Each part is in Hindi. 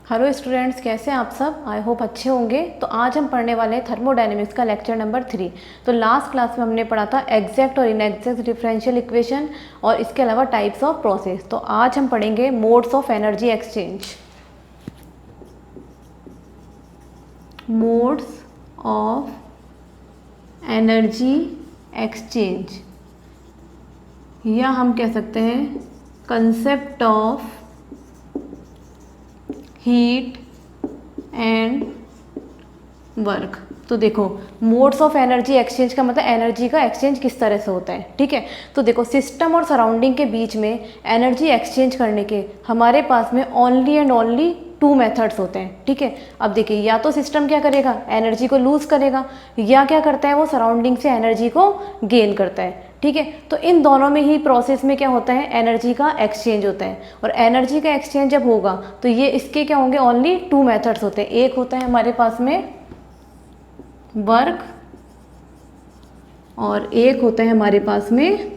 हेलो स्टूडेंट्स, कैसे हैं आप सब। आई होप अच्छे होंगे। तो आज हम पढ़ने वाले हैं थर्मोडायनेमिक्स का लेक्चर नंबर 3। तो लास्ट क्लास में हमने पढ़ा था एग्जैक्ट और इनएग्जैक्ट डिफरेंशियल इक्वेशन और इसके अलावा टाइप्स ऑफ प्रोसेस। तो आज हम पढ़ेंगे modes of energy exchange. Modes of energy exchange, या हम कह सकते हैं concept of heat and work. तो देखो, मोड्स ऑफ एनर्जी एक्सचेंज का मतलब एनर्जी का एक्सचेंज किस तरह से होता है। ठीक है, तो देखो सिस्टम और सराउंडिंग के बीच में एनर्जी एक्सचेंज करने के हमारे पास में ओनली एंड ओनली 2 मेथड्स होते हैं। ठीक है, अब देखिए, या तो सिस्टम क्या करेगा, एनर्जी को लूज करेगा, या क्या करता है वो सराउंडिंग से एनर्जी को गेन करता है। ठीक है, तो इन दोनों में ही प्रोसेस में क्या होता है, एनर्जी का एक्सचेंज होता है। और एनर्जी का एक्सचेंज जब होगा तो ये इसके क्या होंगे, ओनली 2 मेथड्स होते हैं। एक होता है हमारे पास में वर्क और एक होता है हमारे पास में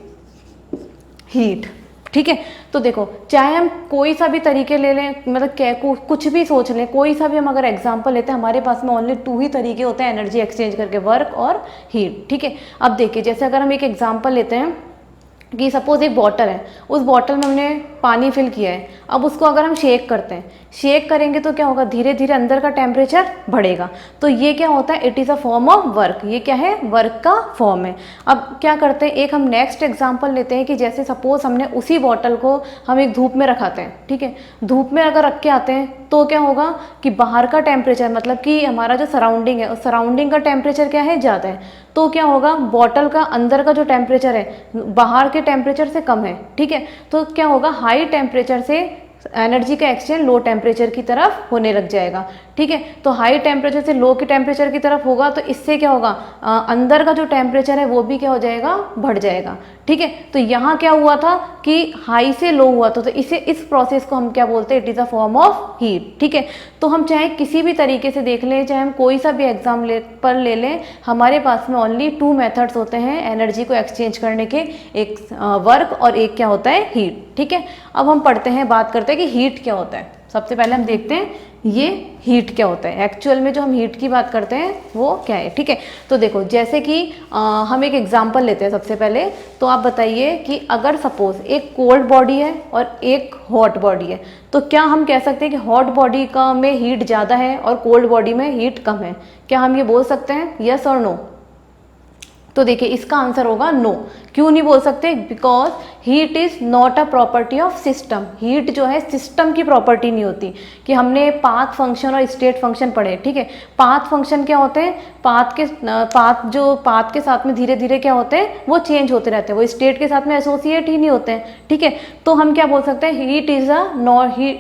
हीट। ठीक है, तो देखो, चाहे हम कोई सा भी तरीके ले लें, मतलब कुछ भी सोच लें, कोई सा भी हम अगर एग्जांपल लेते हैं, हमारे पास में ओनली 2 ही तरीके होते हैं एनर्जी एक्सचेंज करके, वर्क और हीट। ठीक है, अब देखिए, जैसे अगर हम एक एग्जांपल लेते हैं कि सपोज एक बॉटल है, उस बॉटल में हमने पानी फिल किया है। अब उसको अगर हम शेक करते हैं, शेक करेंगे तो क्या होगा, धीरे धीरे अंदर का टेम्परेचर बढ़ेगा। तो ये क्या होता है, it is a form of work. ये क्या है, वर्क का फॉर्म है। अब क्या करते हैं, एक हम नेक्स्ट एग्जांपल लेते हैं कि जैसे सपोज हमने उसी बॉटल को हम एक धूप में रखाते हैं। ठीक है, धूप में अगर रख के आते हैं तो क्या होगा कि बाहर का टेम्परेचर, मतलब कि हमारा जो सराउंडिंग है, उस सराउंडिंग का टेम्परेचर क्या है, ज़्यादा है। तो क्या होगा, बॉटल का अंदर का जो टेम्परेचर है बाहर के टेम्परेचर से कम है। ठीक है, तो क्या होगा, हाई टेम्परेचर से एनर्जी का एक्सचेंज लो टेम्परेचर की तरफ होने लग जाएगा। ठीक है, तो हाई टेम्परेचर से लो के टेम्परेचर की तरफ होगा तो इससे क्या होगा, अंदर का जो टेम्परेचर है वो भी क्या हो जाएगा, बढ़ जाएगा। ठीक है, तो यहाँ क्या हुआ था कि हाई से लो हुआ था, तो इस प्रोसेस को हम क्या बोलते हैं, it is a form of heat. ठीक है, तो हम चाहे किसी भी तरीके से देख लें, चाहे हम कोई सा भी एग्जाम ले लें, हमारे पास में ओनली 2 मेथड्स होते हैं एनर्जी को एक्सचेंज करने के, एक वर्क और एक क्या होता है, हीट। ठीक है, अब हम पढ़ते हैं, बात करते हैं कि हीट क्या होता है। सबसे पहले हम देखते हैं ये हीट क्या होता है। एक्चुअल में जो हम हीट की बात करते हैं वो क्या है। ठीक है, तो देखो, जैसे कि हम एक एग्जांपल लेते हैं सबसे पहले। तो आप बताइए कि अगर सपोज एक कोल्ड बॉडी है और एक हॉट बॉडी है, तो क्या हम कह सकते हैं कि हॉट बॉडी का में हीट ज़्यादा है और कोल्ड बॉडी में हीट कम है? क्या हम ये बोल सकते हैं, यस और नो? तो देखिए, इसका आंसर होगा नो। क्यों नहीं बोल सकते? Because heat is not a property of system. Heat जो है सिस्टम की प्रॉपर्टी नहीं होती। कि हमने पाथ फंक्शन और स्टेट फंक्शन पढ़े। ठीक है, पाथ फंक्शन क्या होते हैं, पाथ के साथ में धीरे धीरे क्या होते हैं, वो चेंज होते रहते हैं, वो स्टेट के साथ में एसोसिएट ही नहीं होते हैं। ठीक है, तो हम क्या बोल सकते हैं,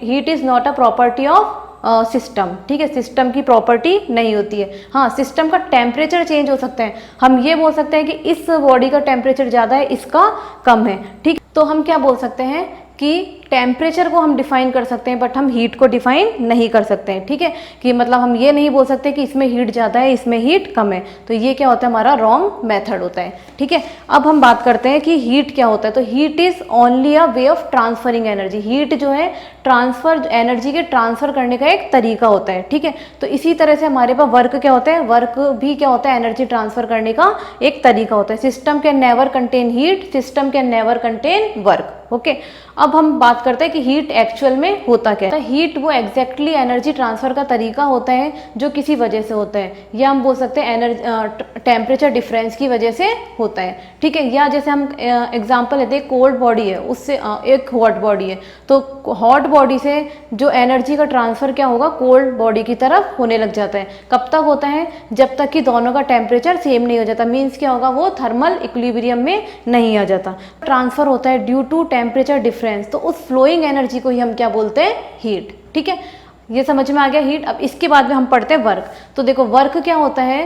heat is not a property of system. ठीक है, सिस्टम की प्रॉपर्टी नहीं होती है। हाँ, सिस्टम का टेम्परेचर चेंज हो सकता है। हम ये बोल सकते हैं कि इस बॉडी का टेम्परेचर ज़्यादा है, इसका कम है। ठीक, तो हम क्या बोल सकते हैं कि टेम्परेचर को हम डिफाइन कर सकते हैं, बट हम हीट को डिफाइन नहीं कर सकते हैं। ठीक है, कि मतलब हम ये नहीं बोल सकते कि इसमें हीट ज़्यादा है, इसमें हीट कम है। तो ये क्या होता है, हमारा रॉन्ग मेथड होता है। ठीक है, अब हम बात करते हैं कि हीट क्या होता है। तो heat is only a way of transferring energy. Heat जो है एनर्जी के ट्रांसफर करने का एक तरीका होता है। ठीक है, तो इसी तरह से हमारे पास वर्क क्या होता है, वर्क भी क्या होता है, एनर्जी ट्रांसफर करने का एक तरीका होता है। System can never contain heat, system can never contain work. Okay, अब हम बात करते हैं कि हीट एक्चुअल में होता क्या है। हीट वो एग्जैक्टली एनर्जी ट्रांसफर का तरीका होता है जो किसी वजह से होता है, या हम बोल सकते हैं एनर्जी टेम्परेचर डिफरेंस की वजह से होता है। ठीक है, या जैसे हम एग्जांपल लेते हैं, कोल्ड बॉडी है, उससे एक हॉट बॉडी है, तो हॉट बॉडी से जो एनर्जी का ट्रांसफर क्या होगा, कोल्ड बॉडी की तरफ होने लग जाता है। कब तक होता है, जब तक कि दोनों का टेम्परेचर सेम नहीं हो जाता। मीन्स क्या होगा, वो थर्मल इक्विलिब्रियम में नहीं आ जाता। ट्रांसफर होता है ड्यू टू टेम्परेचर डिफरेंस, तो उस फ्लोइंग एनर्जी को ही हम क्या बोलते हैं, हीट। ठीक है, ये समझ में आ गया हीट। अब इसके बाद में हम पढ़ते हैं वर्क। तो देखो, वर्क क्या होता है,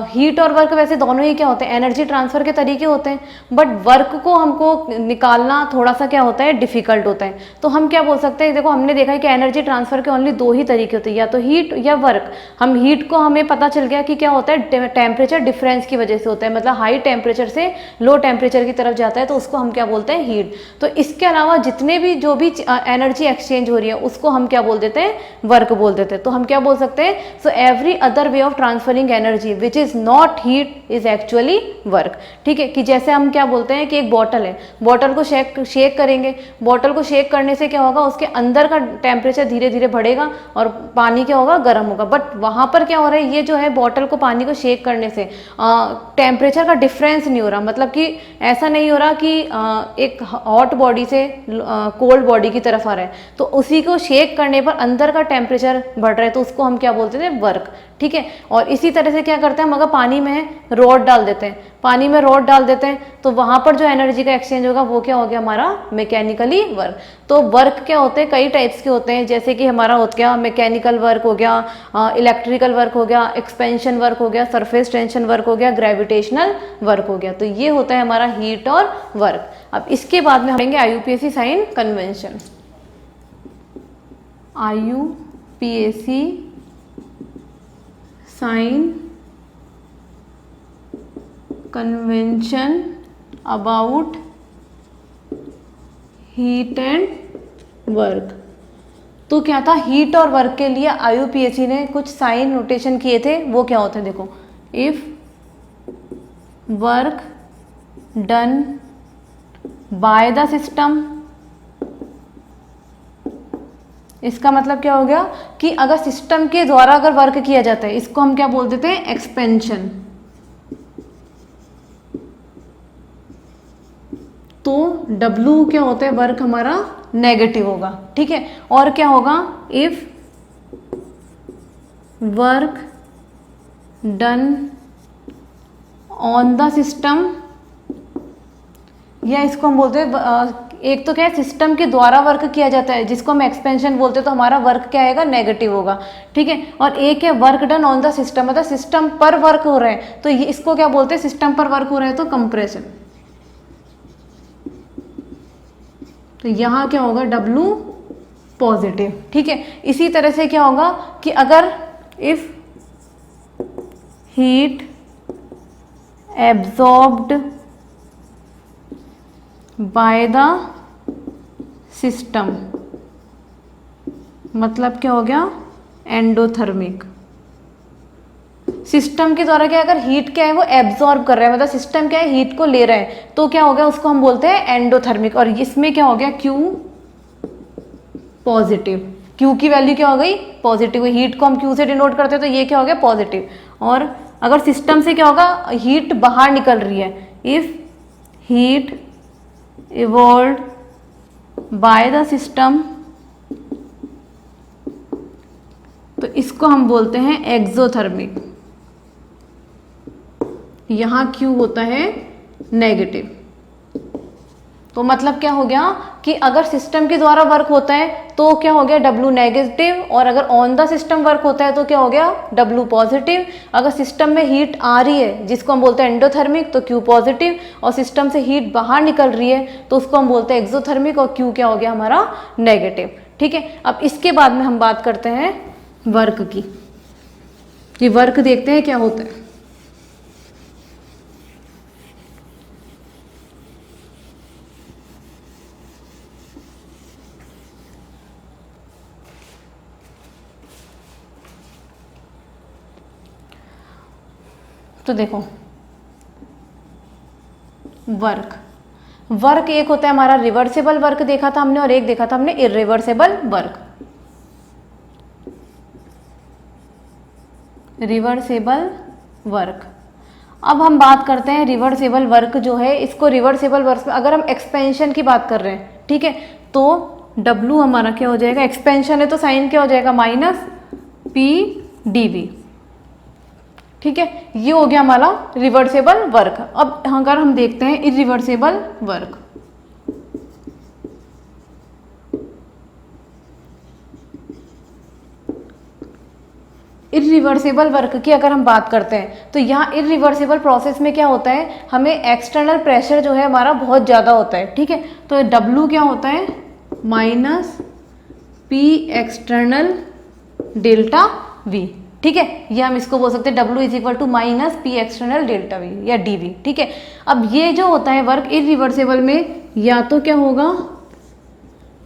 हीट और वर्क वैसे दोनों ही क्या होते हैं, एनर्जी ट्रांसफर के तरीके होते हैं, बट वर्क को हमको निकालना थोड़ा सा क्या होता है, डिफिकल्ट होता है। तो हम क्या बोल सकते हैं, देखो हमने देखा है कि एनर्जी ट्रांसफर के ओनली 2 ही तरीके होते हैं, या तो हीट या वर्क। हम हीट को हमें पता चल गया कि क्या होता है, टेम्परेचर डिफरेंस की वजह से होता है, मतलब हाई टेम्परेचर से लो टेम्परेचर की तरफ जाता है, तो उसको हम क्या बोलते हैं, हीट। तो इसके अलावा जितने भी जो भी एनर्जी एक्सचेंज हो रही है उसको हम क्या बोल देते हैं, वर्क बोल देते हैं। तो हम क्या बोल सकते हैं, so every other way of transferring energy which is not heat is actually work. ठीक है, कि जैसे हम क्या बोलते हैं कि एक बॉटल है, बॉटल को शेक करेंगे, बॉटल को शेक करने से क्या होगा, उसके अंदर का टेम्परेचर धीरे धीरे बढ़ेगा और पानी क्या होगा, गर्म होगा। बट वहाँ पर क्या हो रहा है, ये जो है बॉटल को पानी को शेक करने से टेम्परेचर का डिफरेंस नहीं हो रहा, मतलब कि ऐसा नहीं हो रहा कि एक हॉट बॉडी से कोल्ड बॉडी की तरफ आ रहा है, तो उसी को शेक करने पर अंदर का टेम्परेचर बढ़ रहा है, तो उसको हम क्या बोलते थे, वर्क। ठीक है, और इसी तरह से क्या करते हैं हम, अगर पानी में रॉड डाल देते हैं, पानी में रॉड डाल देते हैं, तो वहाँ पर जो एनर्जी का एक्सचेंज होगा वो क्या हो गया, हमारा मैकेनिकली वर्क। तो वर्क क्या होते हैं, कई टाइप्स के होते हैं, जैसे कि हमारा हो गया मैकेनिकल वर्क हो गया, इलेक्ट्रिकल वर्क हो गया, एक्सपेंशन वर्क हो गया, सरफेस टेंशन वर्क हो गया, ग्रेविटेशनल वर्क हो गया। तो ये होता है हमारा हीट और वर्क। अब इसके बाद में हम लेंगे IUPAC sign convention. IUPAC sign convention about heat and work. तो क्या था, हीट और वर्क के लिए IUPAC ने कुछ साइन नोटेशन किए थे, वो क्या होते हैं देखो, if work done by the system, इसका मतलब क्या हो गया कि अगर सिस्टम के द्वारा अगर वर्क किया जाता है, इसको हम क्या बोल देते हैं, एक्सपेंशन। तो W क्या होता है, वर्क हमारा नेगेटिव होगा। ठीक है, और क्या होगा, if work done on the system, या इसको हम बोलते हैं, एक तो क्या है, सिस्टम के द्वारा वर्क किया जाता है जिसको हम एक्सपेंशन बोलते हैं, तो हमारा वर्क क्या आएगा, नेगेटिव होगा। ठीक है, और एक है work done on the system, मतलब सिस्टम पर वर्क हो रहा है, तो ये इसको क्या बोलते हैं, सिस्टम पर वर्क हो रहा है तो कंप्रेशन। तो यहाँ क्या होगा, W पॉजिटिव। ठीक है, इसी तरह से क्या होगा कि अगर if heat absorbed by the system, मतलब क्या हो गया, एंडोथर्मिक। सिस्टम के द्वारा क्या, अगर हीट क्या है वो एब्जॉर्ब कर रहा है, मतलब सिस्टम क्या है, हीट को ले रहा है, तो क्या हो गया, उसको हम बोलते हैं एंडोथर्मिक। और इसमें क्या हो गया, Q पॉजिटिव। Q की वैल्यू क्या हो गई, पॉजिटिव। हीट को हम Q से डिनोट करते हैं, तो ये क्या हो गया, पॉजिटिव। और अगर सिस्टम से क्या होगा, हीट बाहर निकल रही है, if heat evolve by the system, तो इसको हम बोलते हैं एक्सोथर्मिक। यहाँ Q होता है नेगेटिव। तो मतलब क्या हो गया कि अगर सिस्टम के द्वारा वर्क होता है तो क्या हो गया, W नेगेटिव, और अगर ऑन द सिस्टम वर्क होता है तो क्या हो गया, W पॉजिटिव। अगर सिस्टम में हीट आ रही है जिसको हम बोलते हैं एंडोथर्मिक, तो Q पॉजिटिव, और सिस्टम से हीट बाहर निकल रही है तो उसको हम बोलते हैं एक्सोथर्मिक, और Q क्या हो गया, हमारा नेगेटिव। ठीक है, अब इसके बाद में हम बात करते हैं वर्क की, कि वर्क देखते हैं क्या होता है। तो देखो, वर्क एक होता है हमारा रिवर्सेबल वर्क देखा था हमने, और एक देखा था हमने इरिवर्सेबल वर्क। रिवर्सेबल वर्क, अब हम बात करते हैं रिवर्सेबल वर्क जो है, इसको रिवर्सेबल वर्क में अगर हम एक्सपेंशन की बात कर रहे हैं, ठीक है, तो W हमारा क्या हो जाएगा, एक्सपेंशन है तो साइन क्या हो जाएगा, -P/dV। ठीक है, ये हो गया हमारा रिवर्सेबल वर्क। अब अगर हम देखते हैं इरिवर्सेबल वर्क, इरिवर्सेबल वर्क की अगर हम बात करते हैं तो यहाँ इरिवर्सेबल प्रोसेस में क्या होता है, हमें एक्सटर्नल प्रेशर जो है हमारा बहुत ज़्यादा होता है। ठीक है, तो W क्या होता है, -P एक्सटर्नल डेल्टा V। ठीक है, ये हम इसको बोल सकते हैं W = -P external delta V या dV। ठीक है, अब ये जो होता है वर्क इरिवर्सेबल में, या तो क्या होगा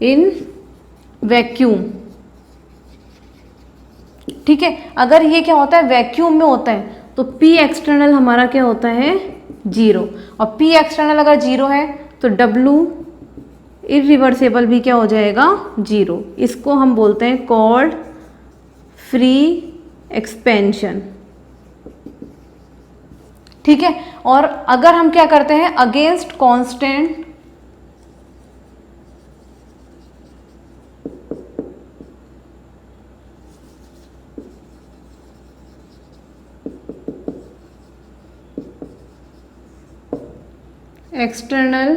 इन वैक्यूम, ठीक है। अगर ये क्या होता है, वैक्यूम में होता है, तो P एक्सटर्नल हमारा क्या होता है, 0। और P एक्सटर्नल अगर 0 है तो W इरिवर्सेबल भी क्या हो जाएगा, 0। इसको हम बोलते हैं कॉल्ड फ्री एक्सपेंशन। ठीक है। और अगर हम क्या करते हैं, against constant external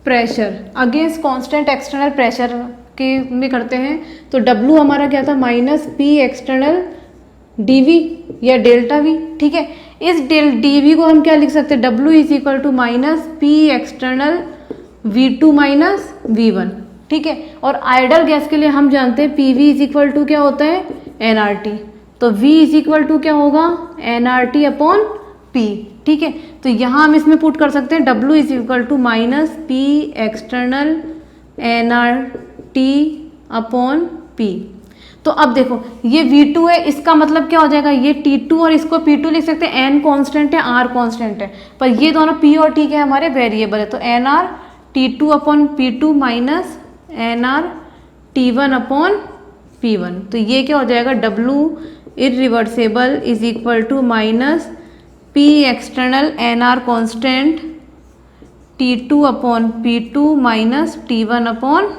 pressure, against constant external pressure के में करते हैं, तो W हमारा क्या था, माइनस P एक्सटर्नल dV या डेल्टा V। ठीक है। इस dV को हम क्या लिख सकते हैं, W is equal to minus P external V2 minus V1। ठीक है। और आइडल गैस के लिए हम जानते हैं PV इज इक्वल टू क्या होता है, nRT। तो V इज इक्वल टू क्या होगा, nRT अपॉन P। ठीक है। तो यहाँ हम इसमें पुट कर सकते हैं W is equal to minus P external nRT upon P। तो अब देखो ये V2 है, इसका मतलब क्या हो जाएगा, ये T2 और इसको P2 लिख सकते हैं। N कांस्टेंट है, R कांस्टेंट है, पर ये दोनों P और T के हमारे वेरिएबल है, तो NR T2 upon P2 minus NR T1 upon P1। तो ये क्या हो जाएगा, W irreversible is equal to minus P external NR constant T2 upon P2 minus T1 upon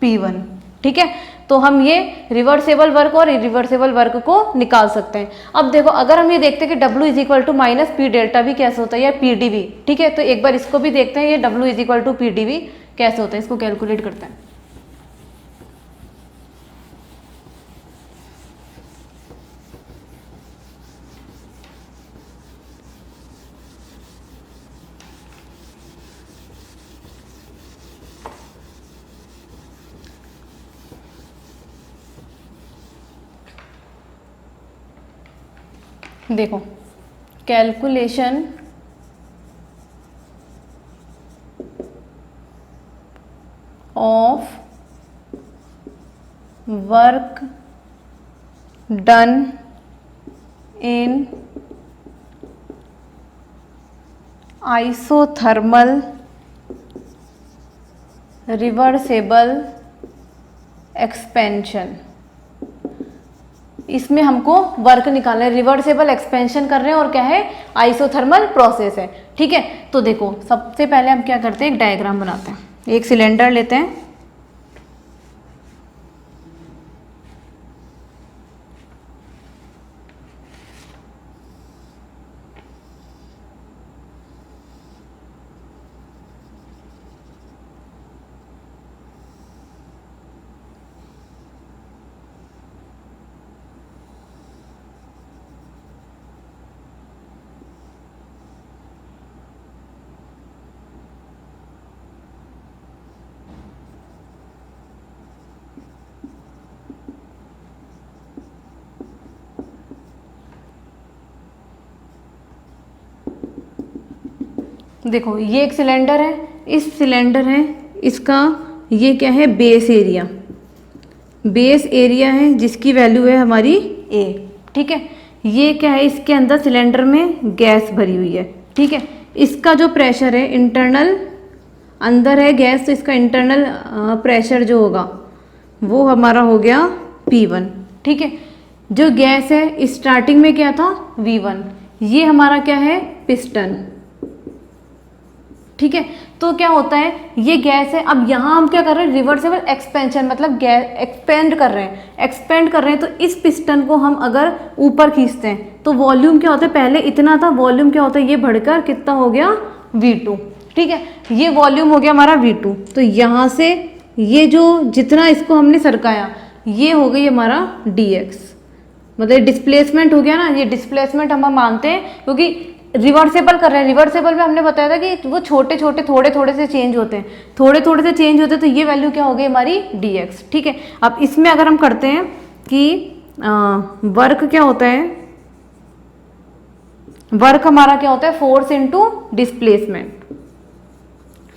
P1। ठीक है। तो हम ये रिवर्सेबल वर्क और इरिवर्सेबल वर्क को निकाल सकते हैं। अब देखो अगर हम ये देखते हैं कि W is equal to minus P delta भी कैसे होता है, या PdV। ठीक है। तो एक बार इसको भी देखते हैं, ये W is equal to PdV कैसे होता है, इसको कैलकुलेट करते हैं। देखो calculation of work done in isothermal reversible expansion. इसमें हमको वर्क निकालना है, रिवर्सेबल एक्सपेंशन कर रहे हैं और क्या है, आइसोथर्मल प्रोसेस है। ठीक है। तो देखो सबसे पहले हम क्या करते हैं, एक डायग्राम बनाते हैं। एक सिलेंडर लेते हैं, देखो ये एक सिलेंडर है, इस सिलेंडर है, इसका ये क्या है, बेस एरिया। बेस एरिया है जिसकी वैल्यू है हमारी A। ठीक है। ये क्या है, इसके अंदर सिलेंडर में गैस भरी हुई है। ठीक है। इसका जो प्रेशर है इंटरनल, अंदर है गैस, तो इसका इंटरनल प्रेशर जो होगा वो हमारा हो गया P1। ठीक है। जो गैस है स्टार्टिंग में क्या था, V1। ये हमारा क्या है, पिस्टन। ठीक है। तो क्या होता है, ये गैस है, अब यहाँ हम क्या कर रहे हैं, रिवर्सेबल एक्सपेंशन, मतलब गैस एक्सपेंड कर रहे हैं, एक्सपेंड कर रहे हैं। तो इस पिस्टन को हम अगर ऊपर खींचते हैं तो वॉल्यूम क्या होता है, पहले इतना था, वॉल्यूम क्या होता है, ये बढ़कर कितना हो गया, V2। ठीक है। ये वॉल्यूम हो गया हमारा V2। तो यहाँ से ये जो जितना इसको हमने सरकाया, ये हो गई हमारा dx, मतलब डिस्प्लेसमेंट हो गया ना। ये डिस्प्लेसमेंट हम मानते हैं क्योंकि रिवर्सेबल कर रहे हैं। रिवर्सेबल में हमने बताया था कि वो छोटे छोटे थोड़े थोड़े से चेंज होते हैं, थोड़े थोड़े से चेंज होते हैं। तो ये वैल्यू क्या हो गई हमारी, dx। ठीक है। अब इसमें अगर हम करते हैं कि वर्क क्या होता है, वर्क हमारा क्या होता है, force into displacement,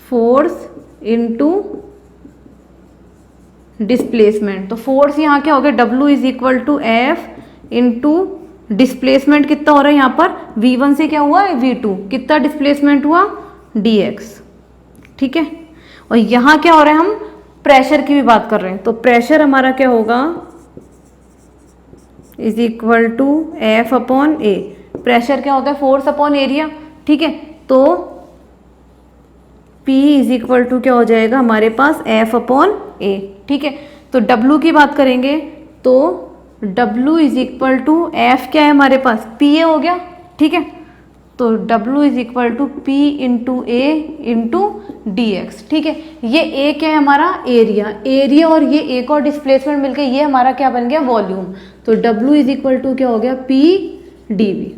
force into displacement. तो फोर्स यहाँ क्या हो गया, W is equal to F into displacement कितना हो रहा है यहाँ पर, V1 से क्या हुआ है V2, कितना डिस्प्लेसमेंट हुआ dx, ठीक है। और यहाँ क्या हो रहा है, हम प्रेशर की भी बात कर रहे हैं, तो प्रेशर हमारा क्या होगा is equal to F upon A. Pressure क्या होता है, फोर्स अपॉन एरिया, ठीक है। तो P इज इक्वल टू क्या हो जाएगा हमारे पास एफ अपॉन ए, ठीक है। तो W की बात करेंगे तो W is equal to F क्या है हमारे पास, पी ए हो गया, ठीक है। तो W is equal to P into A into d x, ठीक है। ये ए क्या है हमारा, एरिया और ये एक और डिस्प्लेसमेंट मिलकर ये हमारा क्या बन गया, वॉल्यूम। तो W इज इक्वल टू क्या हो गया, पी डी वी,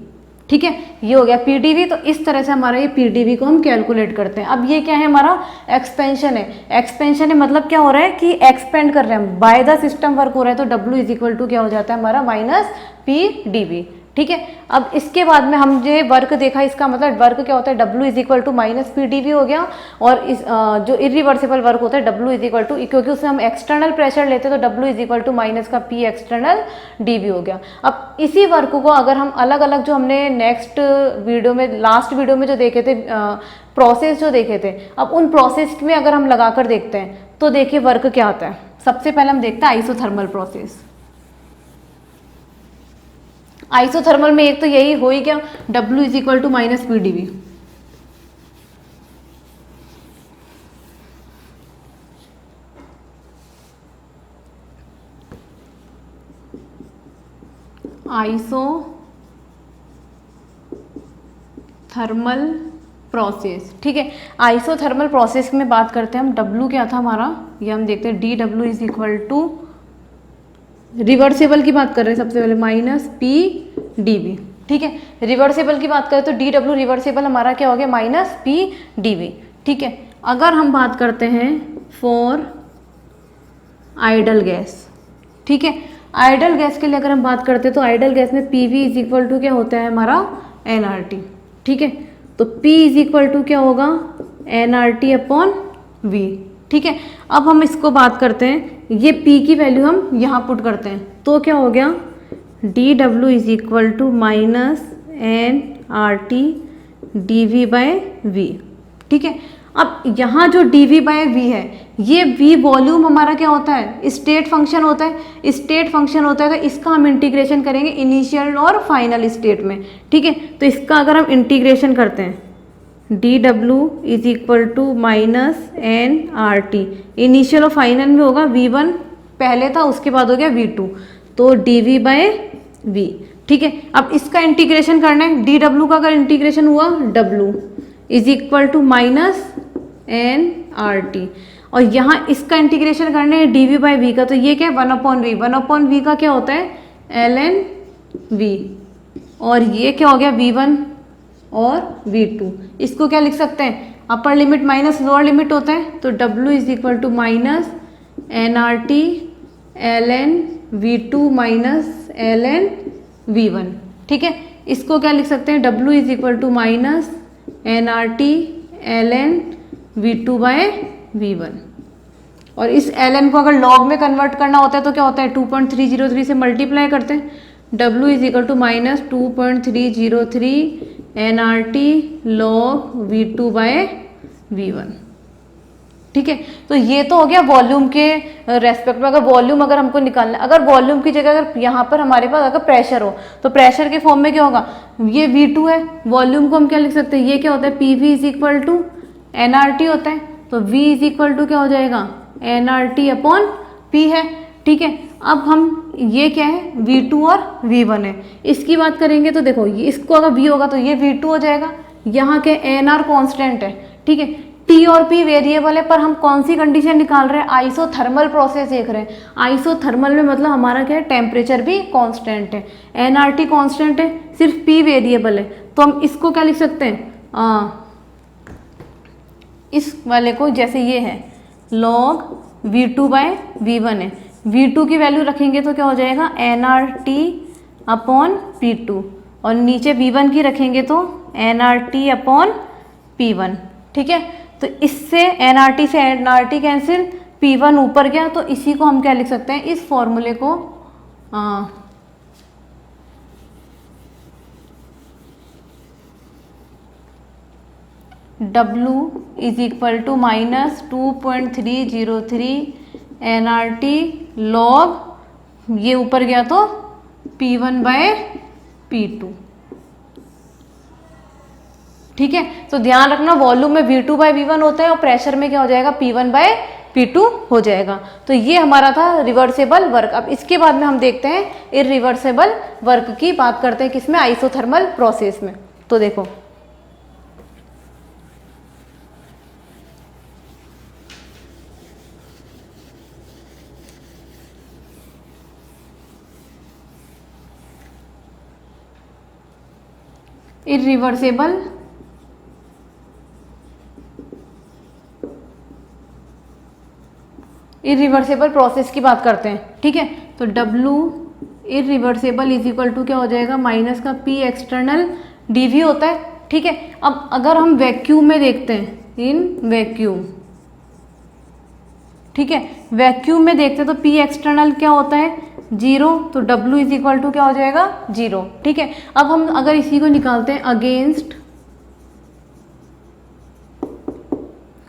ठीक है। ये हो गया पी डी वी। तो इस तरह से हमारा ये पी डी वी को हम कैलकुलेट करते हैं। अब ये क्या है हमारा, एक्सपेंशन है। एक्सपेंशन है मतलब क्या हो रहा है कि एक्सपेंड कर रहे हैं, बाय द सिस्टम वर्क हो रहा है। तो W इज इक्वल टू क्या हो जाता है हमारा माइनस पी डी वी, ठीक है। अब इसके बाद में हम जो वर्क देखा, इसका मतलब वर्क क्या होता है, W is equal to minus P d V हो गया। और इस जो इरिवर्सिबल वर्क होता है W इज इक्वल टू, क्योंकि उसमें हम एक्सटर्नल प्रेशर लेते हैं तो W is equal to minus का P एक्सटर्नल डी वी हो गया। अब इसी वर्क को अगर हम अलग अलग जो हमने नेक्स्ट वीडियो में, लास्ट वीडियो में जो देखे थे प्रोसेस जो देखे थे, अब उन प्रोसेस में अगर हम लगा कर देखते हैं तो देखिए वर्क क्या आता है। सबसे पहले हम देखते हैं आइसोथर्मल प्रोसेस। आइसोथर्मल में एक तो यही हो ही गया, W is equal to minus P d V. Isothermal process, ठीक है। आइसोथर्मल प्रोसेस में बात करते हैं हम, W क्या था हमारा, ये हम देखते हैं DW is equal to, reversible की बात कर रहे हैं सबसे पहले, माइनस पी डी वी, ठीक है। रिवर्सिबल की बात करें तो DW रिवर्सिबल हमारा क्या हो गया, माइनस पी डी वी, ठीक है। अगर हम बात करते हैं फॉर आइडल गैस, ठीक है, आइडल गैस के लिए अगर हम बात करते हैं तो आइडल गैस में P V is equal to क्या होता है हमारा एनआरटी, ठीक है। तो P इज इक्वल टू क्या होगा, एनआरटी अपॉन वी, ठीक है। अब हम इसको बात करते हैं, ये P की वैल्यू हम यहाँ पुट करते हैं तो क्या हो गया, DW is equal to minus n R T d V by V, ठीक है। अब यहाँ जो डी वी बाय वी है, ये V वॉल्यूम हमारा क्या होता है, स्टेट फंक्शन होता है। स्टेट फंक्शन होता है तो इसका हम इंटीग्रेशन करेंगे इनिशियल और फाइनल स्टेट में, ठीक है। तो इसका अगर हम इंटीग्रेशन करते हैं, DW is equal to minus n R T, initial और फाइनल में होगा V1 पहले था, उसके बाद हो गया V2, तो DV बाय V, ठीक है। अब इसका इंटीग्रेशन करना है, DW का अगर इंटीग्रेशन हुआ, W is equal to minus n R T, और यहाँ इसका इंटीग्रेशन करना है DV बाय V का, तो ये क्या है 1/V। 1/V का क्या होता है ln V, और ये क्या हो गया V1 और V2। इसको क्या लिख सकते हैं, upper limit minus lower limit होता है, तो W is equal to minus n R T ln V2 minus ln V1, ठीक है। इसको क्या लिख सकते हैं, W is equal to minus n R T ln V2 by V1। और इस ln को अगर लॉग में कन्वर्ट करना होता है तो क्या होता है, 2.303 से मल्टीप्लाई करते हैं, W is equal to minus 2.303 n R T log V2 by V1, ठीक है। तो ये तो हो गया वॉल्यूम के रेस्पेक्ट में। अगर वॉल्यूम अगर हमको निकालना है, अगर वॉल्यूम की जगह अगर यहाँ पर हमारे पास अगर प्रेशर हो तो प्रेशर के फॉर्म में क्या होगा, ये V2 है, वॉल्यूम को हम क्या लिख सकते हैं, ये क्या होता है PV is equal to nRT होता है, तो V इज इक्वल टू क्या हो जाएगा एनआरटी अपॉन P है, ठीक है। अब हम ये क्या है V2 और V1 है, इसकी बात करेंगे तो देखो इसको अगर V होगा तो ये V2 हो जाएगा, यहाँ के NR कांस्टेंट है, ठीक है। T और P वेरिएबल है, पर हम कौन सी कंडीशन निकाल रहे हैं, आइसोथर्मल प्रोसेस देख रहे हैं। आइसोथर्मल में मतलब हमारा क्या है, टेम्परेचर भी कांस्टेंट है, एनआरटी कांस्टेंट है, सिर्फ P वेरिएबल है, तो हम इसको क्या लिख सकते हैं, इस वाले को जैसे ये है log V2 बाय V1 है, V2 की वैल्यू रखेंगे तो क्या हो जाएगा nRT अपॉन P2, और नीचे V1 की रखेंगे तो nRT अपॉन P1, ठीक है। तो इससे nRT से nRT कैंसिल, P1 ऊपर गया, तो इसी को हम क्या लिख सकते हैं, इस फॉर्मूले को W is equal to minus 2.303 nRT log, ये ऊपर गया तो P1 बाय P2। ठीक है, तो ध्यान रखना वॉल्यूम में V2 बाय V1 होता है और प्रेशर में क्या हो जाएगा, P1 बाय P2 हो जाएगा। तो ये हमारा था रिवर्सेबल वर्क। अब इसके बाद में हम देखते हैं इरिवर्सेबल वर्क की बात करते हैं, किसमें, आइसोथर्मल प्रोसेस में। तो देखो इरिवर्सेबल प्रोसेस की बात करते हैं। ठीक है, तो W irreversible is equal to क्या हो जाएगा, माइनस का P एक्सटर्नल dV होता है। ठीक है, अब अगर हम वैक्यूम में देखते हैं, इन वैक्यूम, ठीक है, वैक्यूम में देखते हैं तो P एक्सटर्नल क्या होता है, 0, तो W इज इक्वल टू क्या हो जाएगा, 0। ठीक है, अब हम अगर इसी को निकालते हैं अगेंस्ट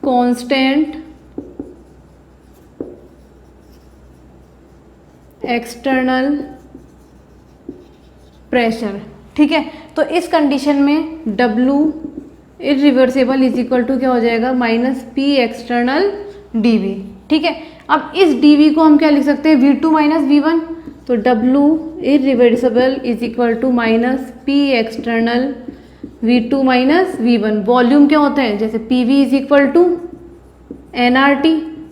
कांस्टेंट एक्सटर्नल प्रेशर, ठीक है, तो इस कंडीशन में W irreversible is equal to क्या हो जाएगा, माइनस P एक्सटर्नल dV। ठीक है, अब इस dV को हम क्या लिख सकते हैं, V2 माइनस V1, तो W irreversible is equal to minus P external V2 minus V1। Volume क्या होता है, जैसे PV is equal to nRT,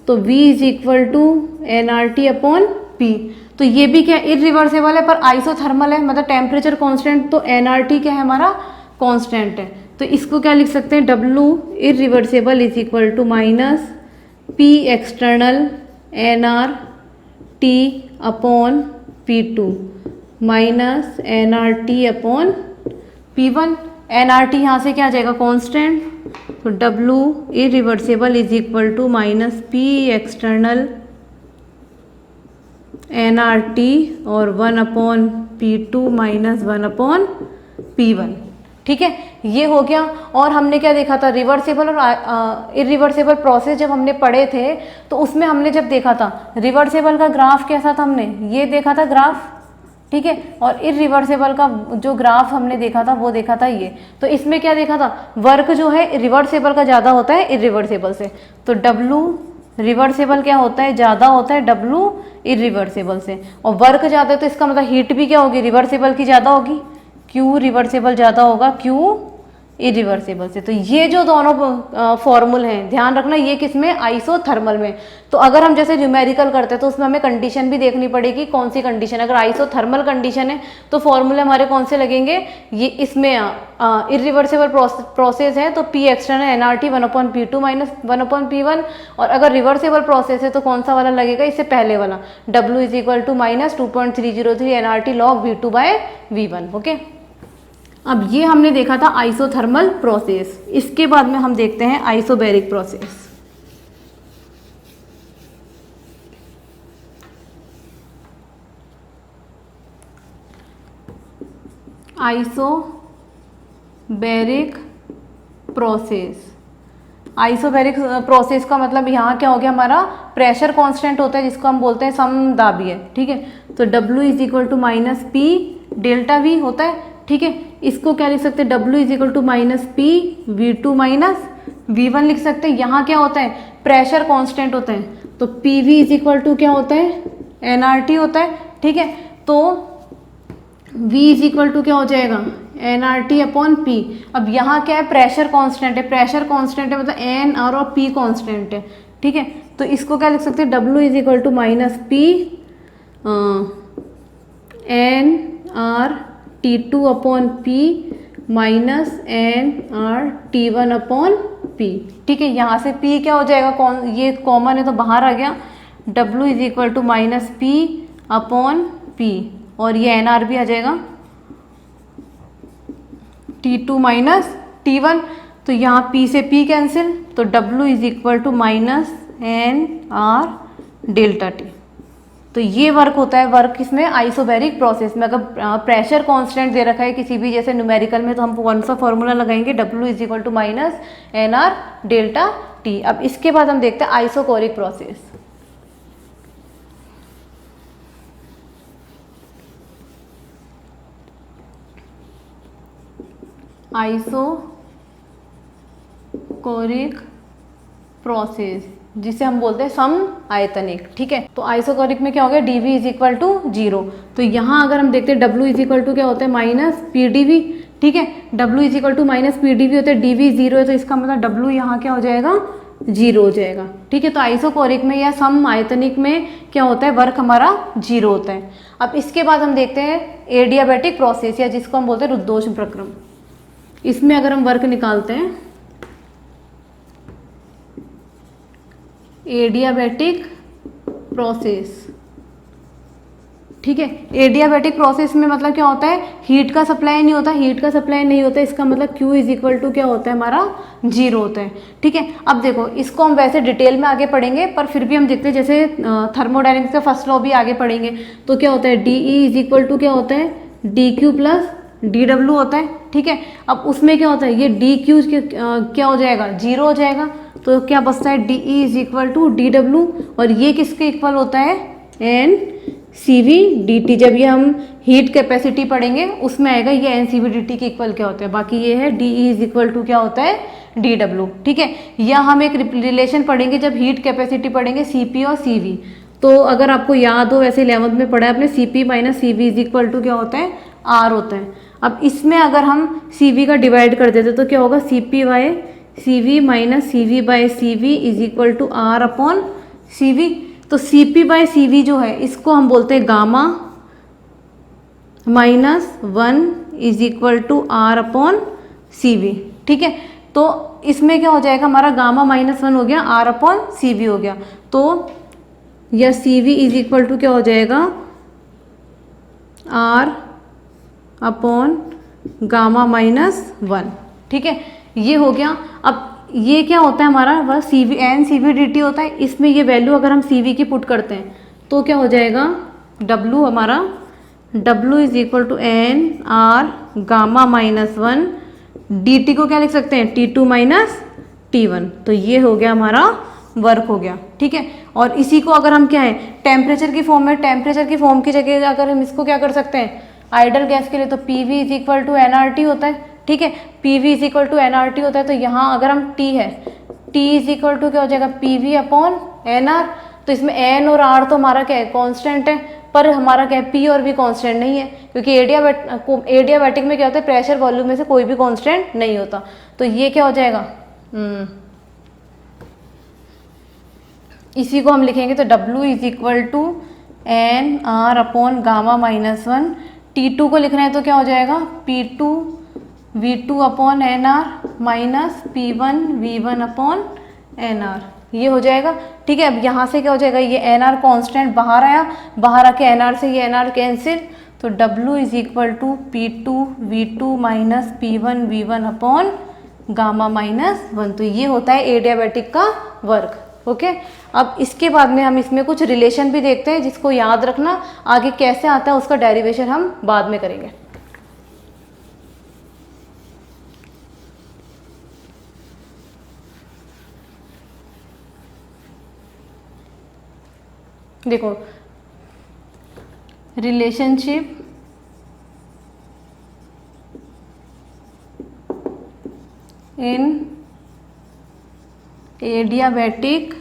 तो V is equal to nRT upon P। तो ये भी क्या इरिवर्सेबल है पर आइसोथर्मल है, मतलब टेम्परेचर कांस्टेंट, तो nRT क्या है हमारा, कांस्टेंट है। तो इसको क्या लिख सकते हैं, W irreversible is equal to minus P external nRT upon P2 minus nRT upon P1। nRT यहाँ से क्या आ जाएगा, कांस्टेंट, तो W irreversible is equal to minus P external nRT और 1 upon P2 minus 1 upon P1। ठीक है, ये हो गया। और हमने क्या देखा था, रिवर्सेबल और इरिवर्सेबल प्रोसेस जब हमने पढ़े थे तो उसमें हमने जब देखा था रिवर्सेबल का ग्राफ कैसा था, हमने ये देखा था ग्राफ, ठीक है, और इरिवर्सेबल का जो ग्राफ हमने देखा था वो देखा था ये। तो इसमें क्या देखा था, वर्क जो है रिवर्सेबल का ज़्यादा होता है इरिवर्सेबल से, तो W रिवर्सेबल क्या होता है, ज़्यादा होता है W इरिवर्सेबल से, और वर्क ज़्यादा है तो इसका मतलब हीट भी क्या होगी, रिवर्सेबल की ज़्यादा होगी, Q रिवर्सेबल ज़्यादा होगा Q इरिवर्सेबल से। तो ये जो दोनों फॉर्मूल हैं, ध्यान रखना, ये किसमें, आइसोथर्मल में। तो अगर हम जैसे न्यूमेरिकल करते हैं तो उसमें हमें कंडीशन भी देखनी पड़ेगी, कौन सी कंडीशन, अगर आइसोथर्मल कंडीशन है तो फॉर्मूले हमारे कौन से लगेंगे, ये इसमें इरिवर्सेबल प्रोसेस है तो P external nRT 1 upon P2 minus 1 upon P1, और अगर रिवर्सेबल प्रोसेस है तो कौन सा वाला लगेगा, इससे पहले वाला, W is equal to minus 2.303 nRT log V2 by V1। Okay, अब ये हमने देखा था आइसोथर्मल प्रोसेस। इसके बाद में हम देखते हैं isobaric process. Isobaric process, isobaric process का मतलब यहाँ क्या हो गया, हमारा प्रेशर कांस्टेंट होता है जिसको हम बोलते हैं समदाबीय। ठीक है, तो W is equal to minus P delta V होता है। ठीक है, इसको क्या लिख सकते हैं, W is equal to minus P V2 minus V1 लिख सकते हैं। यहाँ क्या होता है, प्रेशर कांस्टेंट होता है, तो PV इज इक्वल टू क्या होता है, nRT होता है। ठीक है, तो V इज इक्वल टू क्या हो जाएगा, nRT अपॉन P। अब यहाँ क्या है, प्रेशर कांस्टेंट है, प्रेशर कांस्टेंट है मतलब N R और P कांस्टेंट है। ठीक है, तो इसको क्या लिख सकते हैं, W is equal to minus P N R T2 upon P minus N R T1 upon P। ठीक है, यहाँ से P क्या हो जाएगा, कौन, ये कॉमन है तो बाहर आ गया, W is equal to minus P upon P, और ये NR भी आ जाएगा T2 माइनस T1, तो यहाँ P से P कैंसिल, तो W is equal to minus n R delta T. तो ये वर्क होता है, वर्क किसमें, आइसोबैरिक प्रोसेस में। अगर प्रेशर कांस्टेंट दे रखा है किसी भी, जैसे न्यूमेरिकल में, तो हम कौन सा फॉर्मूला लगाएंगे, W is equal to minus n R delta T. अब इसके बाद हम देखते हैं आइसोकोरिक प्रोसेस। आइसोकोरिक प्रोसेस जिसे हम बोलते हैं सम आयतनिक, ठीक है। तो आइसोकोरिक में क्या हो गया, dV इज इक्वल टू 0। तो यहाँ अगर हम देखते हैं W इज इक्वल टू क्या होता है, माइनस PdV, ठीक है। W is equal to minus PdV होता है, dV 0 है, तो इसका मतलब W यहाँ क्या हो जाएगा, 0 हो जाएगा, ठीक है। तो आइसोकोरिक में या सम आयतनिक में क्या होता है, वर्क हमारा 0 होता है। अब इसके बाद हम देखते हैं एडियाबैटिक प्रोसेस, या जिसको हम बोलते हैं रुद्धोष्म प्रक्रम। इसमें अगर हम वर्क निकालते हैं, एडियाबैटिक प्रोसेस, ठीक है। एडियाबैटिक प्रोसेस में मतलब क्या होता है, हीट का सप्लाई नहीं होता, हीट का सप्लाई नहीं होता, इसका मतलब Q इज इक्वल टू क्या होता है, हमारा 0 होता है, ठीक है। अब देखो, इसको हम वैसे डिटेल में आगे पढ़ेंगे, पर फिर भी हम देखते हैं, जैसे थर्मोडायनेमिक्स का फर्स्ट लॉ भी आगे पढ़ेंगे, तो क्या होता है, DE इज इक्वल टू क्या होता है, DQ प्लस DW होता है, ठीक है। अब उसमें क्या होता है, ये DQ क्या हो जाएगा, 0 हो जाएगा, तो क्या बचता है, DE is equal to DW, और ये किसके इक्वल होता है, NCV dt। जब ये हम हीट कैपेसिटी पढ़ेंगे उसमें आएगा ये NCV dt के इक्वल क्या होता है। बाकी ये है DE इज इक्वल टू क्या होता है, DW, ठीक है। या हम एक रिलेशन पढ़ेंगे जब हीट कैपेसिटी पढ़ेंगे, CP और CV। तो अगर आपको याद हो, वैसे 11th में पढ़ा है आपने, CP minus CV is equal to क्या होता है, R होता है। अब इसमें अगर हम CV का डिवाइड कर देते तो क्या होगा, CP by CV minus CV by CV is equal to R upon CV। तो CP बाय CV जो है, इसको हम बोलते हैं gamma minus 1 is equal to R upon CV, ठीक है। तो इसमें क्या हो जाएगा, हमारा गामा माइनस 1 हो गया, R अपॉन CV हो गया, तो यह CV इज इक्वल टू क्या हो जाएगा, R अपॉन गामा माइनस 1, ठीक है। ये हो गया। अब ये क्या होता है हमारा, वह CV NCV dt होता है। इसमें ये वैल्यू अगर हम CV की पुट करते हैं तो क्या हो जाएगा, W हमारा, W is equal to N R gamma minus 1, dt को क्या लिख सकते हैं, T2 माइनस T1। तो ये हो गया हमारा वर्क हो गया, ठीक है। और इसी को अगर हम क्या है, टेम्परेचर की फॉर्म में, टेम्परेचर की फॉर्म की जगह अगर हम इसको क्या कर सकते हैं, आइडल गैस के लिए, तो PV is equal to nRT होता है, ठीक है। PV is equal to nRT होता है। तो यहाँ अगर हम T है, T इज इक्वल टू क्या हो जाएगा, PV अपॉन nR। तो इसमें N और R तो हमारा क्या है, कॉन्स्टेंट है, पर हमारा क्या है, P और V कॉन्स्टेंट नहीं है, क्योंकि एडियाबैटिक में क्या होता है, प्रेशर वॉल्यूम में से कोई भी कॉन्स्टेंट नहीं होता। तो ये क्या हो जाएगा, इसी को हम लिखेंगे, तो W is equal to NR upon gamma minus 1। T2 को लिखना है तो क्या हो जाएगा, P2 V2 upon NR minus P1 V1 upon NR, ये हो जाएगा, ठीक है। अब यहाँ से क्या हो जाएगा, ये NR कांस्टेंट बाहर आया, बाहर आके NR से ये NR कैंसिल, तो W is equal to P2 V2 minus P1 V1 upon gamma minus 1। तो ये होता है एडियाबैटिक का वर्क, ओके। अब इसके बाद में हम इसमें कुछ रिलेशन भी देखते हैं, जिसको याद रखना, आगे कैसे आता है उसका डेरिवेशन हम बाद में करेंगे। देखो, रिलेशनशिप इन एडियाबैटिक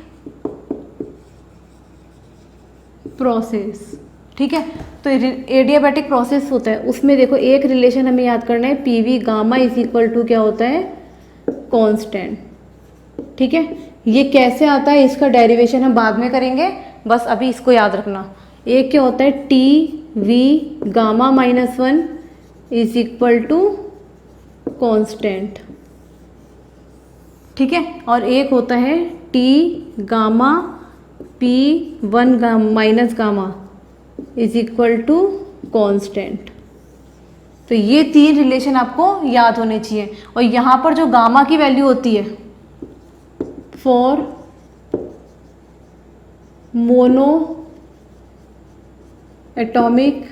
प्रोसेस, ठीक है। तो एडियाबैटिक प्रोसेस होता है, उसमें देखो एक रिलेशन हमें याद करना है, PV gamma is equal to क्या होता है, कांस्टेंट, ठीक है। ये कैसे आता है, इसका डेरिवेशन हम बाद में करेंगे, बस अभी इसको याद रखना। एक क्या होता है, TV gamma minus 1 is equal to constant, ठीक है। और एक होता है T gamma P1 minus gamma is equal to constant. तो ये तीन रिलेशन आपको याद होने चाहिए। और यहाँ पर जो गामा की वैल्यू होती है फॉर मोनो एटॉमिक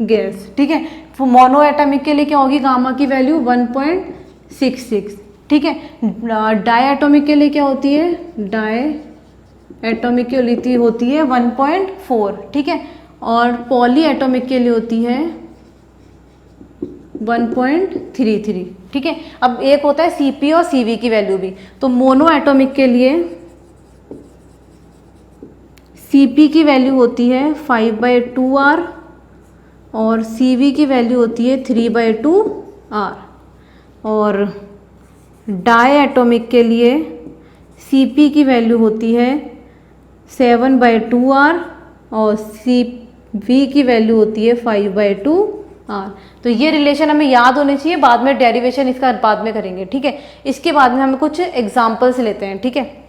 गैस, ठीक है। तो मोनो एटॉमिक के लिए क्या होगी, गामा की वैल्यू 1.66, ठीक है। डाई एटॉमिक के लिए क्या होती है, डाई एटॉमिक के लिए होती है 1.4, ठीक है। और पॉली एटॉमिक के लिए होती है 1.33, ठीक है। अब एक होता है Cp और Cv की वैल्यू भी, तो मोनो एटॉमिक के लिए Cp की वैल्यू होती है 5/2r और Cv की वैल्यू होती है 3/2r। और डाई एटॉमिक के लिए Cp की वैल्यू होती है 7/2r और Cv की वैल्यू होती है 5/2r। तो ये रिलेशन हमें याद होने चाहिए, बाद में डेरिवेशन इसका बाद में करेंगे, ठीक है। इसके बाद में हम कुछ एग्जांपल्स लेते हैं, ठीक है।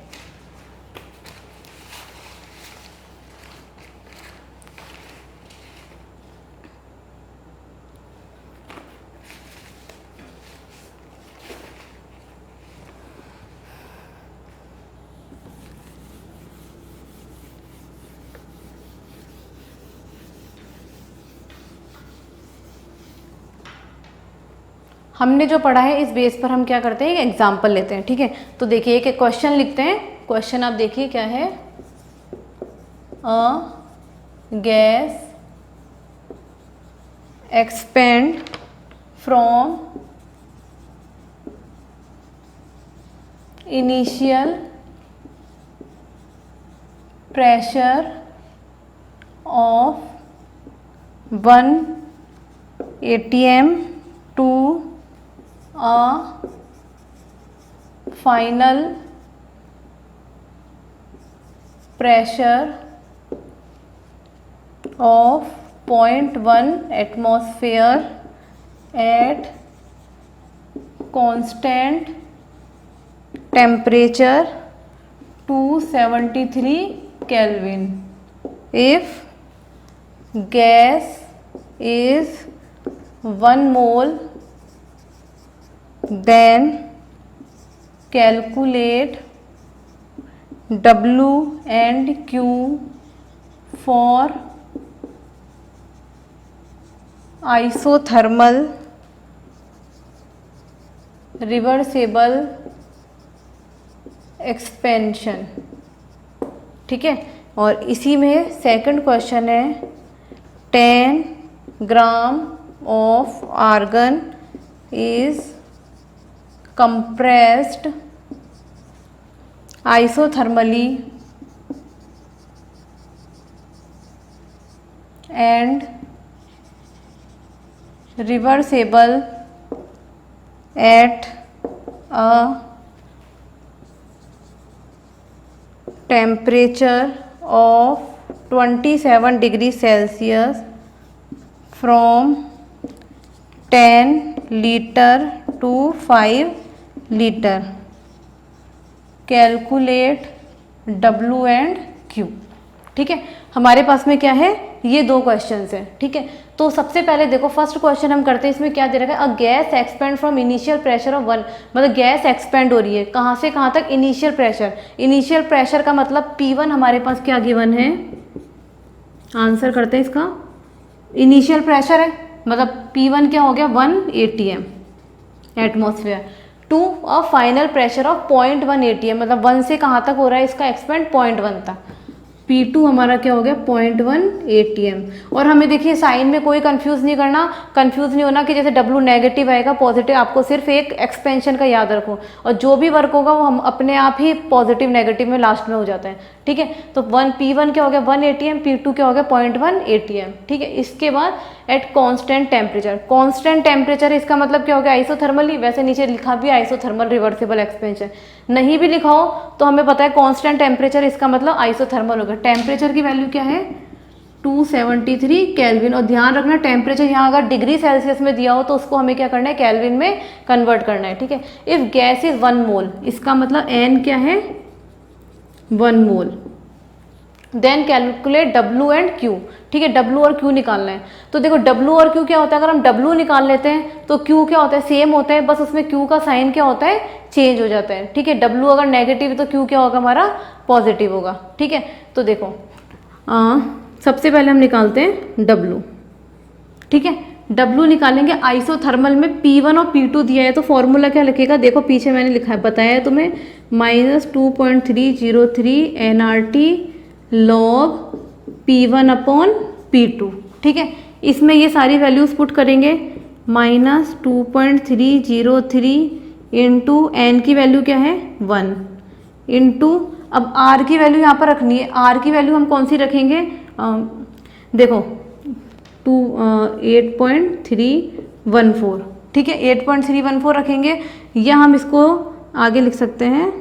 हमने जो पढ़ा है इस बेस पर हम क्या करते हैं, एक एग्जाम्पल लेते हैं, ठीक है। तो देखिए एक क्वेश्चन लिखते हैं। क्वेश्चन आप देखिए क्या है, a gas expand from initial pressure of 1 atm to a final pressure of 0.1 atmosphere at constant temperature 273 Kelvin. If gas is 1 mole, then calculate W and Q for isothermal reversible expansion, ठीक है। और इसी में सेकंड क्वेश्चन है 10 ग्राम of argon is compressed isothermally and reversible at a temperature of 27 degrees Celsius from 10 liter to 5 liter. Calculate W and Q, ठीक है। हमारे पास में क्या है, ये दो क्वेश्चंस हैं, ठीक है। तो सबसे पहले देखो फर्स्ट क्वेश्चन हम करते हैं, इसमें क्या दे रखा है, a gas expand from initial pressure of 1, मतलब गैस एक्सपेंड हो रही है कहाँ से कहाँ तक, इनिशियल प्रेशर। इनिशियल प्रेशर का मतलब P1 हमारे पास क्या गिवन है, आंसर करते हैं इसका। इनिशियल प्रेशर है मतलब P1 क्या हो गया 1 atm atmosphere to a final pressure of 0.1 atm, मतलब 1 से कहाँ तक हो रहा है इसका एक्सपेंड 0.1 तक। P2 हमारा क्या हो गया 0.1 atm। और हमें देखिए साइन में कोई कंफ्यूज नहीं करना, कंफ्यूज नहीं होना कि जैसे W नेगेटिव आएगा पॉजिटिव, आपको सिर्फ एक एक्सपेंशन का याद रखो, और जो भी वर्क होगा वो हम अपने आप ही पॉजिटिव नेगेटिव में लास्ट में हो जाता है, ठीक है। तो P1 क्या हो गया 1 atm, P2 क्या हो गया 0.1 atm, ठीक है। इसके बाद at constant temperature, constant temperature इसका मतलब क्या हो गया आइसोथर्मल ही, वैसे नीचे लिखा भी आइसोथर्मल रिवर्सिबल एक्सपेंशन, नहीं भी लिखा हो तो हमें पता है कांस्टेंट टेम्परेचर इसका मतलब आइसोथर्मल होगा। टेम्परेचर की वैल्यू क्या है 273 केल्विन, और ध्यान रखना टेम्परेचर यहाँ अगर डिग्री सेल्सियस में दिया हो तो उसको हमें क्या करना है केल्विन में कन्वर्ट करना है, ठीक है। इफ गैस इज 1 मोल, इसका मतलब N क्या है 1 mole, then calculate W and Q, ठीक है। W और Q निकालना है। तो देखो W और Q क्या होता है, अगर हम W निकाल लेते हैं तो Q क्या होता है सेम होता है, बस उसमें Q का साइन क्या होता है चेंज हो जाता है, ठीक है। W अगर नेगेटिव है तो Q क्या होगा हमारा पॉजिटिव होगा, ठीक है। तो देखो सबसे पहले हम निकालते हैं W, ठीक है। W निकालेंगे। आइसोथर्मल में P1 और P2 दिया है तो फॉर्मूला क्या लिखेगा, देखो पीछे मैंने लिखा है, बताया है तुम्हें, -2.303 nRT log P1 upon P2, ठीक है। इसमें ये सारी वैल्यूज पुट करेंगे, -2.303 इंटू एन की वैल्यू क्या है 1 इंटू, अब R की वैल्यू यहाँ पर रखनी है। R की वैल्यू हम कौन सी रखेंगे, देखो 8.314, ठीक है, 8.314 रखेंगे, या हम इसको आगे लिख सकते हैं।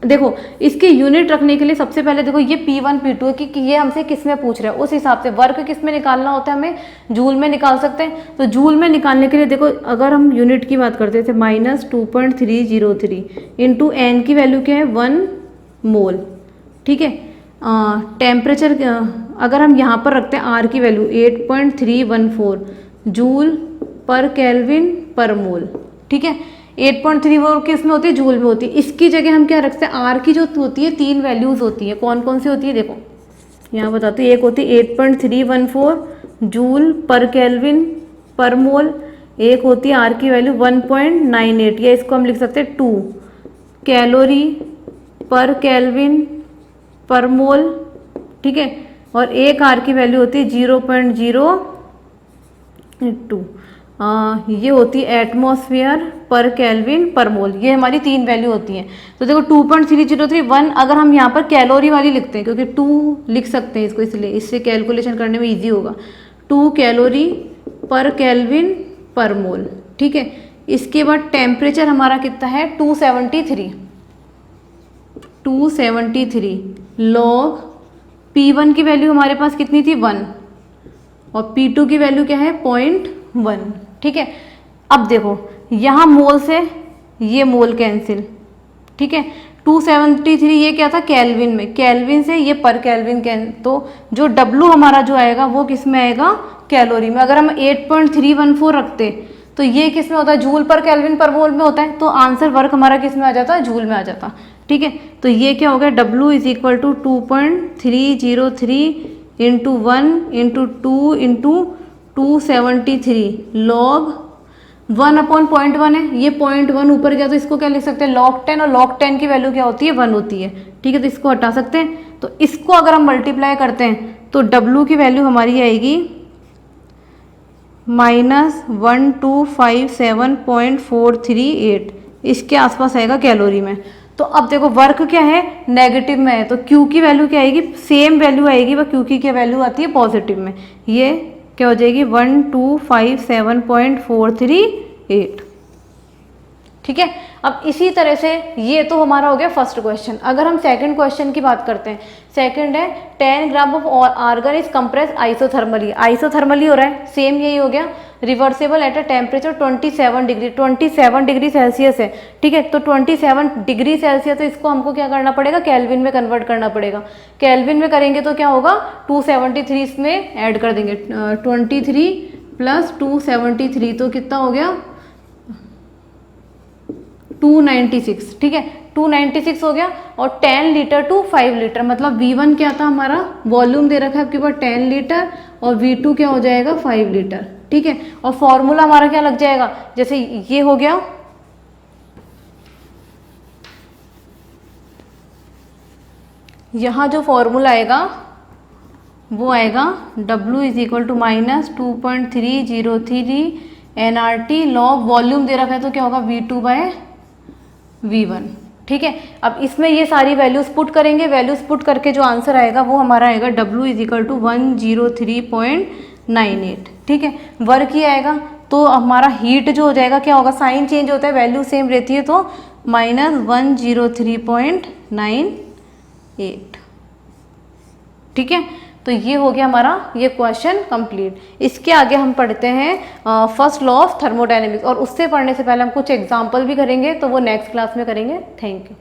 देखो इसके यूनिट रखने के लिए सबसे पहले देखो ये P1 P2 है कि ये हमसे किस में पूछ रहा है, उस हिसाब से वर्क किस में निकालना होता है, हमें जूल में निकाल सकते हैं। तो जूल में निकालने के लिए देखो अगर हम यूनिट की बात करते थे, -2.303 इंटू एन की वैल्यू क्या है 1 मोल, ठीक है। टेम्परेचर अगर हम यहाँ पर रखते हैं आर की वैल्यू 8.314 जूल पर केल्विन पर मोल, ठीक है। 8.3 किस में होती है, जूल में होती है। इसकी जगह हम क्या रखते हैं, आर की जो होती है 3 वैल्यूज होती है, कौन कौन सी होती है, देखो यहाँ बताते हैं। एक होती है 8.314 जूल पर केल्विन पर मोल, एक होती है आर की वैल्यू 1.98, या इसको हम लिख सकते हैं 2 कैलोरी पर केल्विन पर मोल, ठीक है। और एक आर की वैल्यू होती है 0.02, ये होती है एटमॉस्फेयर पर केल्विन पर मोल। ये हमारी 3 वैल्यू होती हैं। तो देखो 2.303 अगर हम यहाँ पर कैलोरी वाली लिखते हैं, क्योंकि 2 लिख सकते हैं इसको, इसलिए इससे कैलकुलेशन करने में इजी होगा, 2 कैलोरी पर केल्विन पर मोल, ठीक है। इसके बाद टेम्परेचर हमारा कितना है 273 लॉग P1 की वैल्यू हमारे पास कितनी थी 1 और P2 की वैल्यू क्या है 0.1, ठीक है। अब देखो यहाँ मोल से ये मोल कैंसिल, ठीक है। 273 ये क्या था केल्विन में, केल्विन से ये पर केल्विन तो जो W हमारा जो आएगा वो किस में आएगा, कैलोरी में। अगर हम 8.314 रखते तो ये किस में होता है, जूल पर केल्विन पर मोल में होता है, तो आंसर वर्क हमारा किस में आ जाता है, जूल में आ जाता, ठीक है। तो ये क्या हो गया, W is equal to 2.303 into 1 into 2 into 273 log 1 upon 0.1 है, ये 0.1 ऊपर गया तो इसको क्या लिख सकते हैं log 10, और log 10 की वैल्यू क्या होती है 1 होती है, ठीक है। तो इसको हटा सकते हैं। तो इसको अगर हम मल्टीप्लाई करते हैं तो W की वैल्यू हमारी आएगी -1257.438, इसके आसपास आएगा कैलोरी में। तो अब देखो वर्क क्या है, नेगेटिव में है, तो Q की वैल्यू क्या आएगी, सेम वैल्यू आएगी, वह Q की क्या वैल्यू आती है पॉजिटिव में, ये क्या हो जाएगी 1257.438, ठीक है। अब इसी तरह से ये तो हमारा हो गया फर्स्ट क्वेश्चन। अगर हम सेकंड क्वेश्चन की बात करते हैं, सेकंड है 10 gram of argon is compress isothermally, isothermally हो रहा है, सेम यही हो गया, reversible at a temperature 27 degree Celsius है, ठीक है। तो 27 डिग्री सेल्सियस, तो इसको हमको क्या करना पड़ेगा, केल्विन में कन्वर्ट करना पड़ेगा। केल्विन में करेंगे तो क्या होगा 273 इसमें ऐड कर देंगे, 23 प्लस 273 तो कितना हो गया 296, ठीक है। 296 हो गया, और 10 लीटर टू 5 लीटर, मतलब V1 क्या था हमारा, वॉल्यूम दे रखा है आपके पास 10 लीटर, और V2 क्या हो जाएगा 5 लीटर, ठीक है। और फॉर्मूला हमारा क्या लग जाएगा, जैसे ये हो गया, यहाँ जो फॉर्मूला आएगा वो आएगा W is equal to -2.303 nRT log volume दे रखा है तो क्या होगा V2/V1, ठीक है। अब इसमें ये सारी वैल्यूज पुट करेंगे, वैल्यूज पुट करके जो आंसर आएगा वो हमारा आएगा W इज इक्वल टू 103.98, ठीक है। वर्क ही आएगा तो हमारा हीट जो हो जाएगा क्या होगा, साइन चेंज होता है, वैल्यू सेम रहती है, तो -103.98, ठीक है। तो ये हो गया हमारा ये क्वेश्चन कंप्लीट। इसके आगे हम पढ़ते हैं फर्स्ट लॉ ऑफ थर्मोडायनेमिक्स, और उससे पढ़ने से पहले हम कुछ एग्जांपल भी करेंगे, तो वो नेक्स्ट क्लास में करेंगे। Thank you.